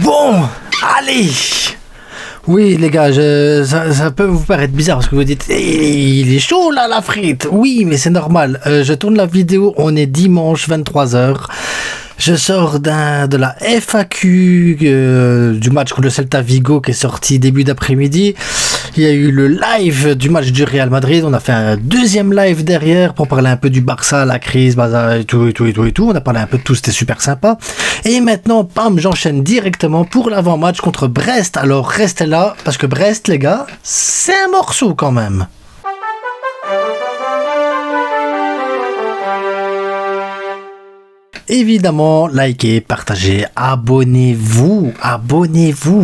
Bon, allez. Oui les gars, ça peut vous paraître bizarre parce que vous dites il est chaud là la frite. Oui mais c'est normal, je tourne la vidéo, on est dimanche 23h. Je sors de la FAQ du match contre le Celta Vigo qui est sorti début d'après-midi. Il y a eu le live du match du Real Madrid. On a fait un deuxième live derrière pour parler un peu du Barça, la crise, et tout. On a parlé un peu de tout, c'était super sympa. Et maintenant, bam, j'enchaîne directement pour l'avant-match contre Brest. Alors restez là, parce que Brest, les gars, c'est un morceau quand même. Évidemment, likez, partagez, abonnez-vous,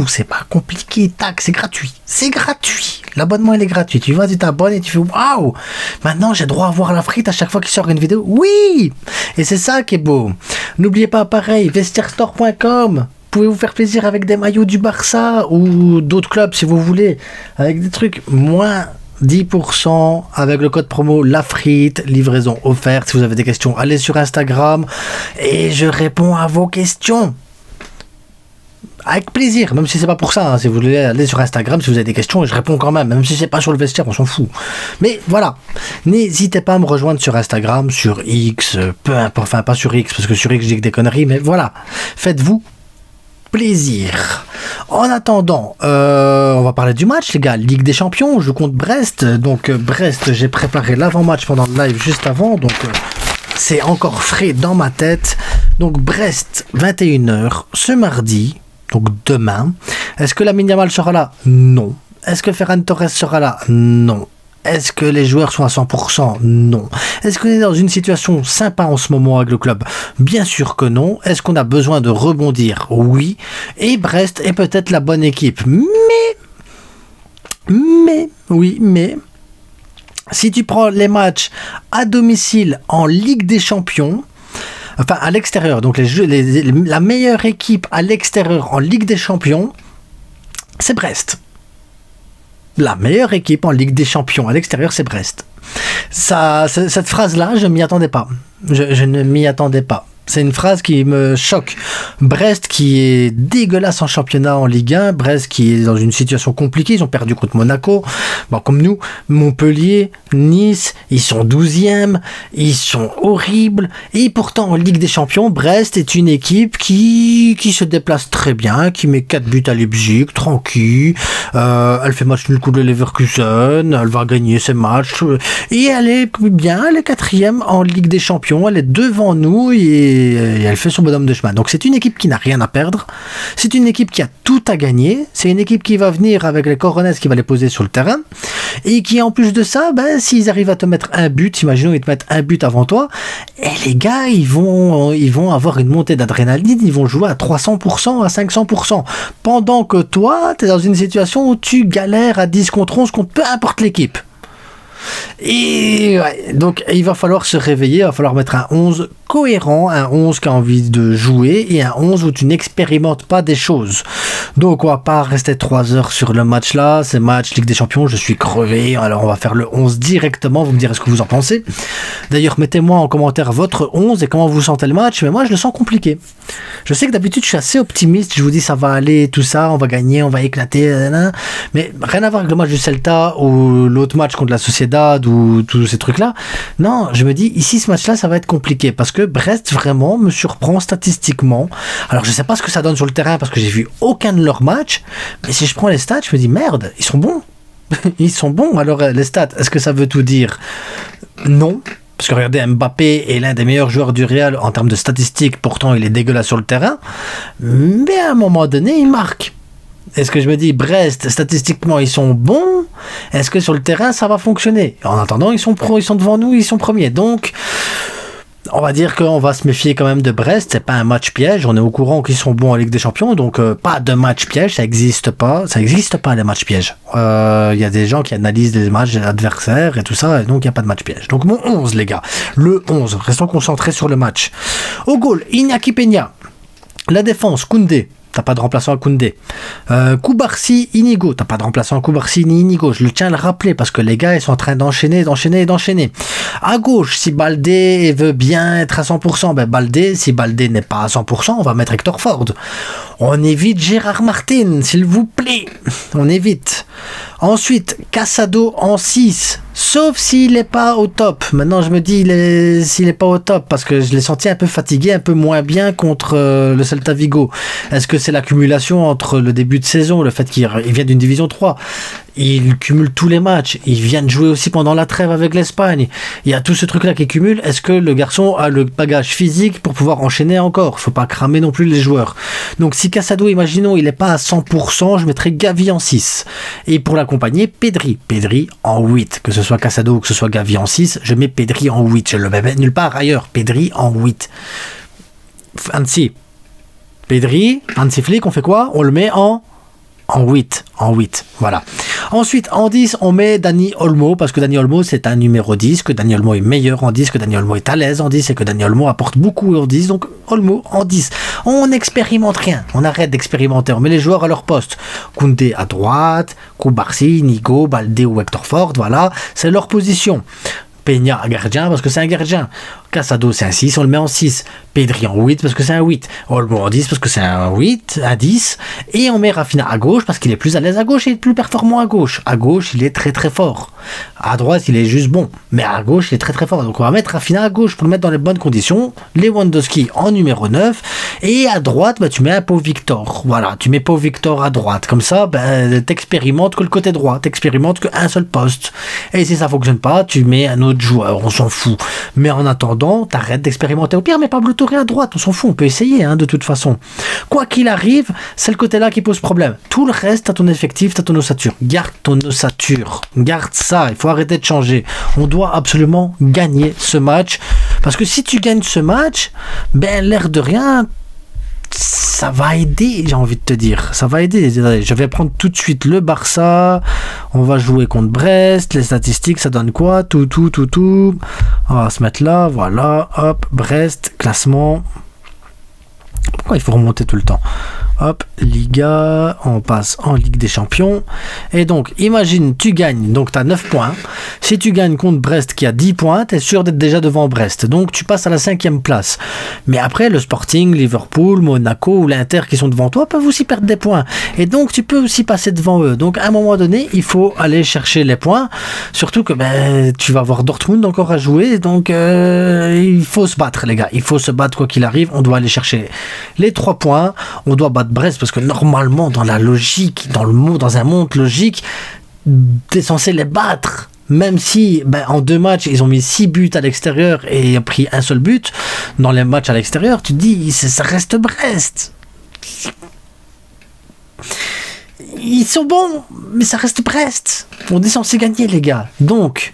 c'est pas compliqué, tac, c'est gratuit, l'abonnement il est gratuit, tu vas, tu t'abonnes et tu fais waouh, maintenant j'ai droit à voir la frite à chaque fois qu'il sort une vidéo, oui, et c'est ça qui est beau. N'oubliez pas, pareil, vestiairestore.com. Pouvez vous faire plaisir avec des maillots du Barça ou d'autres clubs si vous voulez, avec des trucs moins 10% avec le code promo LAFRITE, livraison offerte. Si vous avez des questions, allez sur Instagram et je réponds à vos questions avec plaisir, même si c'est pas pour ça, hein. Si vous voulez aller sur Instagram, si vous avez des questions, je réponds quand même si c'est pas sur le vestiaire, on s'en fout. Mais voilà, n'hésitez pas à me rejoindre sur Instagram, sur X, peu importe, enfin pas sur X parce que sur X je dis que des conneries, mais voilà, faites-vous plaisir. En attendant, on va parler du match, les gars. Ligue des Champions, je compte Brest. Donc Brest, j'ai préparé l'avant-match pendant le live juste avant. Donc c'est encore frais dans ma tête. Donc Brest, 21h, ce mardi, donc demain. Est-ce que Lamine Yamal sera là? Non. Est-ce que Ferran Torres sera là? Non. Est-ce que les joueurs sont à 100%? Non. Est-ce qu'on est dans une situation sympa en ce moment avec le club? Bien sûr que non. Est-ce qu'on a besoin de rebondir? Oui. Et Brest est peut-être la bonne équipe. Mais, si tu prends les matchs à domicile en Ligue des Champions, enfin à l'extérieur, donc la meilleure équipe à l'extérieur en Ligue des Champions, c'est Brest. La meilleure équipe en Ligue des Champions à l'extérieur, c'est Brest. Cette phrase-là, je m'y attendais pas. Je ne m'y attendais pas. C'est une phrase qui me choque. Brest qui est dégueulasse en championnat en Ligue 1. Brest qui est dans une situation compliquée. Ils ont perdu contre Monaco. Bon, comme nous, Montpellier, Nice, ils sont 12e. Ils sont horribles. Et pourtant, en Ligue des Champions, Brest est une équipe qui se déplace très bien, qui met 4 buts à Leipzig, tranquille. Elle fait match nul contre le Leverkusen. Elle va gagner ses matchs. Et elle est bien. Elle est 4e en Ligue des Champions. Elle est devant nous et elle fait son bonhomme de chemin. Donc c'est une équipe qui n'a rien à perdre, c'est une équipe qui a tout à gagner, c'est une équipe qui va venir avec les coronets qui va les poser sur le terrain, et qui en plus de ça, s'ils arrivent à te mettre un but, imaginons ils te mettent un but avant toi, et les gars ils vont avoir une montée d'adrénaline, ils vont jouer à 300%, à 500%, pendant que toi tu es dans une situation où tu galères à 10 contre 11 contre peu importe l'équipe. Et ouais, donc il va falloir se réveiller, il va falloir mettre un 11 cohérent, un 11 qui a envie de jouer et un 11 où tu n'expérimentes pas des choses. Donc on va pas rester 3 heures sur le match là, c'est match Ligue des Champions, je suis crevé, alors on va faire le 11 directement, vous me direz ce que vous en pensez. D'ailleurs mettez-moi en commentaire votre 11 et comment vous sentez le match, mais moi je le sens compliqué. Je sais que d'habitude je suis assez optimiste, je vous dis ça va aller, tout ça, on va gagner, on va éclater, mais rien à voir avec le match du Celta ou l'autre match contre la Sociedad ou tous ces trucs là. Non, je me dis ici ce match là ça va être compliqué parce que Brest vraiment me surprend statistiquement. Alors je sais pas ce que ça donne sur le terrain parce que j'ai vu aucun de leurs matchs, mais si je prends les stats je me dis merde, ils sont bons. Ils sont bons. Alors les stats, est-ce que ça veut tout dire? Non. Parce que regardez, Mbappé est l'un des meilleurs joueurs du Real en termes de statistiques, pourtant il est dégueulasse sur le terrain, mais à un moment donné il marque. Est-ce que je me dis, Brest, statistiquement, ils sont bons? Est-ce que sur le terrain, ça va fonctionner? En attendant, ils sont devant nous, ils sont premiers. Donc, on va dire qu'on va se méfier quand même de Brest. C'est pas un match piège. On est au courant qu'ils sont bons en Ligue des Champions. Donc, pas de match piège. Ça n'existe pas. Ça n'existe pas, les matchs pièges. Il y a des gens qui analysent les matchs adversaires et tout ça. Et donc, il n'y a pas de match piège. Donc, mon 11, les gars. Le 11. Restons concentrés sur le match. Au goal, Iñaki Peña. La défense, Koundé. T'as pas de remplaçant à Koundé. Koubarsi, Inigo. T'as pas de remplaçant à Koubarsi ni Inigo. Je le tiens à le rappeler parce que les gars, ils sont en train d'enchaîner. À gauche, si Baldé veut bien être à 100%, ben Baldé, si Baldé n'est pas à 100%, on va mettre Hector Ford. On évite Gérard Martin, s'il vous plaît. On évite. Ensuite, Casado en 6. Sauf s'il n'est pas au top. Maintenant, je me dis, s'il n'est pas au top, parce que je l'ai senti un peu fatigué, un peu moins bien contre le Celta Vigo. Est-ce que c'est l'accumulation entre le début de saison, le fait qu'il vient d'une division 3, il cumule tous les matchs, il vient de jouer aussi pendant la trêve avec l'Espagne, il y a tout ce truc-là qui cumule. Est-ce que le garçon a le bagage physique pour pouvoir enchaîner encore? Il ne faut pas cramer non plus les joueurs. Donc si Casado, imaginons, il n'est pas à 100%, je mettrais Gavi en 6. Et pour l'accompagner, Pedri en 8. Que ce soit Casado ou que ce soit Gavi en 6, je mets Pedri en 8. Je le mets nulle part ailleurs. Pedri en 8. Hansi Flick, on fait quoi? On le met en 8. Voilà. Ensuite, en 10, on met Dani Olmo, parce que Dani Olmo, c'est un numéro 10, que Dani Olmo est meilleur en 10, que Dani Olmo est à l'aise en 10, et que Dani Olmo apporte beaucoup en 10, donc Olmo en 10. On n'expérimente rien, on arrête d'expérimenter, on met les joueurs à leur poste. Koundé à droite, Koubarsi, Nigo, Baldé ou Hector Ford, voilà, c'est leur position. Peña gardien parce que c'est un gardien. Casado c'est un 6, on le met en 6. Pedri en 8 parce que c'est un 8. Olmo en 10 parce que c'est un 8, un 10. Et on met Rafinha à gauche parce qu'il est plus à l'aise à gauche et il est plus performant à gauche. À gauche, il est très très fort. À droite, il est juste bon. Mais à gauche, il est très très fort. Donc on va mettre Rafinha à gauche pour le mettre dans les bonnes conditions. Lewandowski en numéro 9. Et à droite, bah, tu mets un Pau Victor. Voilà, tu mets Pau Victor à droite. Comme ça, bah, t'expérimentes que le côté droit. T'expérimentes qu'un seul poste. Et si ça fonctionne pas, tu mets un autre joueur. On s'en fout. Mais en attendant, t'arrêtes d'expérimenter. Au pire, mais Pablo Touré à droite. On s'en fout. On peut essayer, hein, de toute façon. Quoi qu'il arrive, c'est le côté-là qui pose problème. Tout le reste, t'as ton effectif, t'as ton ossature. Garde ton ossature. Garde ça. Il faut arrêter de changer. On doit absolument gagner ce match. Parce que si tu gagnes ce match, ben, l'air de rien, ça va aider, j'ai envie de te dire. Ça va aider. Je vais prendre tout de suite le Barça. On va jouer contre Brest. Les statistiques, ça donne quoi? Tout. On va se mettre là. Voilà. Hop. Brest. Classement. Pourquoi il faut remonter tout le temps? Hop, Liga, on passe en Ligue des Champions. Et donc, imagine, tu gagnes, donc tu as 9 points. Si tu gagnes contre Brest qui a 10 points, tu es sûr d'être déjà devant Brest. Donc, tu passes à la 5e place. Mais après, le Sporting, Liverpool, Monaco ou l'Inter qui sont devant toi peuvent aussi perdre des points. Et donc, tu peux aussi passer devant eux. Donc, à un moment donné, il faut aller chercher les points. Surtout que ben, tu vas avoir Dortmund encore à jouer. Donc, il faut se battre, les gars. Il faut se battre quoi qu'il arrive. On doit aller chercher les 3 points. On doit battre Brest parce que normalement dans la logique, dans un monde logique, t'es censé les battre, même si ben, en 2 matchs ils ont mis 6 buts à l'extérieur et ont pris un seul but dans les matchs à l'extérieur. Tu te dis ça reste Brest, ils sont bons mais ça reste Brest, on est censé gagner, les gars. Donc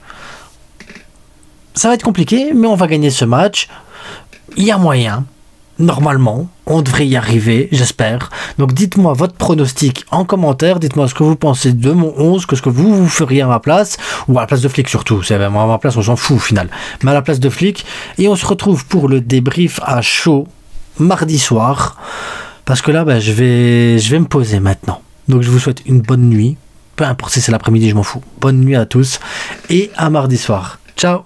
ça va être compliqué mais on va gagner ce match. Il y a moyen. Normalement, on devrait y arriver, j'espère. Donc dites-moi votre pronostic en commentaire, dites-moi ce que vous pensez de mon 11, que ce que vous feriez à ma place, ou à la place de Flick surtout, c'est vraiment à ma place on s'en fout au final, mais à la place de Flick, et on se retrouve pour le débrief à chaud, mardi soir, parce que là ben, je vais me poser maintenant. Donc je vous souhaite une bonne nuit, peu importe si c'est l'après-midi, je m'en fous. Bonne nuit à tous, et à mardi soir. Ciao.